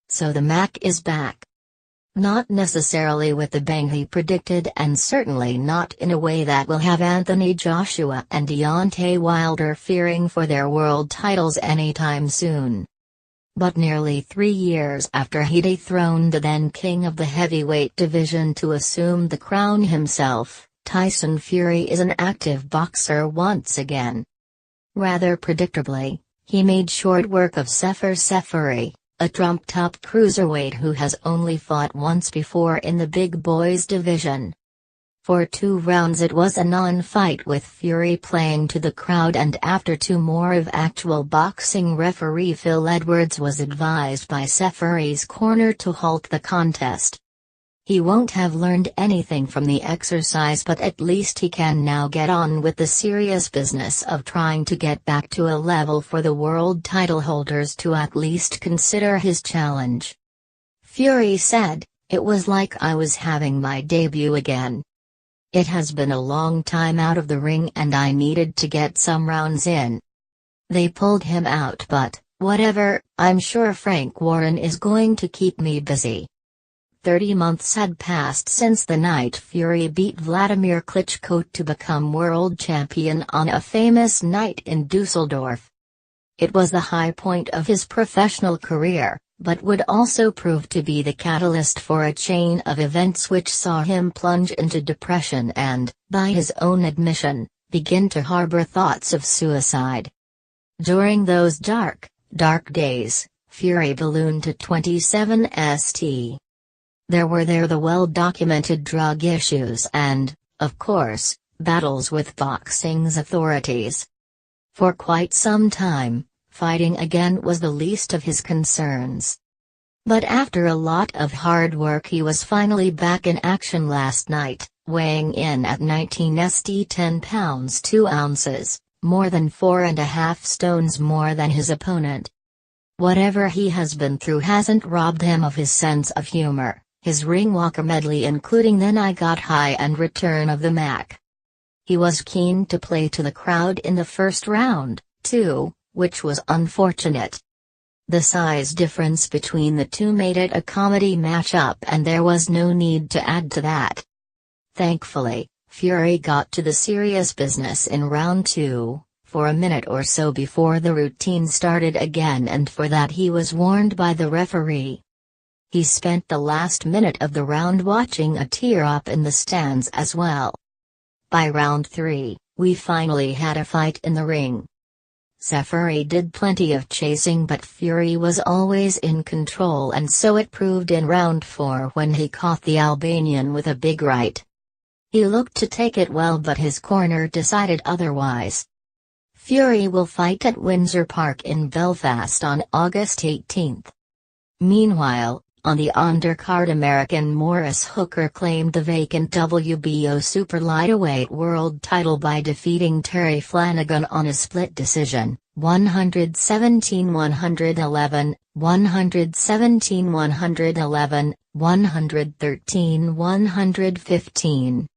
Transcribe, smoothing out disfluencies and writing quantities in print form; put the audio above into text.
So the Mac is back. Not necessarily with the bang he predicted, and certainly not in a way that will have Anthony Joshua and Deontay Wilder fearing for their world titles anytime soon. But nearly 3 years after he dethroned the then king of the heavyweight division to assume the crown himself, Tyson Fury is an active boxer once again. Rather predictably, he made short work of Sefer Seferi, a trumped-up cruiserweight who has only fought once before in the big boys division. For 2 rounds it was a non-fight with Fury playing to the crowd, and after 2 more of actual boxing, referee Phil Edwards was advised by Seferi's corner to halt the contest. He won't have learned anything from the exercise, but at least he can now get on with the serious business of trying to get back to a level for the world title holders to at least consider his challenge. Fury said, "It was like I was having my debut again. It has been a long time out of the ring and I needed to get some rounds in. They pulled him out, but, whatever, I'm sure Frank Warren is going to keep me busy." 30 months had passed since the night Fury beat Vladimir Klitschko to become world champion on a famous night in Dusseldorf. It was the high point of his professional career, but would also prove to be the catalyst for a chain of events which saw him plunge into depression and, by his own admission, begin to harbor thoughts of suicide. During those dark days, Fury ballooned to 27 St. There were the well-documented drug issues and, of course, battles with boxing's authorities. For quite some time, fighting again was the least of his concerns. But after a lot of hard work he was finally back in action last night, weighing in at 19 St 10 pounds 2 ounces, more than 4.5 stones more than his opponent. Whatever he has been through hasn't robbed him of his sense of humor. His ring walker medley including Then I Got High and Return of the Mac. He was keen to play to the crowd in the first round, too, which was unfortunate. The size difference between the two made it a comedy matchup and there was no need to add to that. Thankfully, Fury got to the serious business in round 2, for a minute or so before the routine started again, and for that he was warned by the referee. He spent the last minute of the round watching a tear-up in the stands as well. By round 3, we finally had a fight in the ring. Seferi did plenty of chasing, but Fury was always in control, and so it proved in round 4 when he caught the Albanian with a big right. He looked to take it well, but his corner decided otherwise. Fury will fight at Windsor Park in Belfast on August 18. Meanwhile, on the undercard, American Morris Hooker claimed the vacant WBO super lightweight world title by defeating Terry Flanagan on a split decision, 117-111, 117-111, 113-115.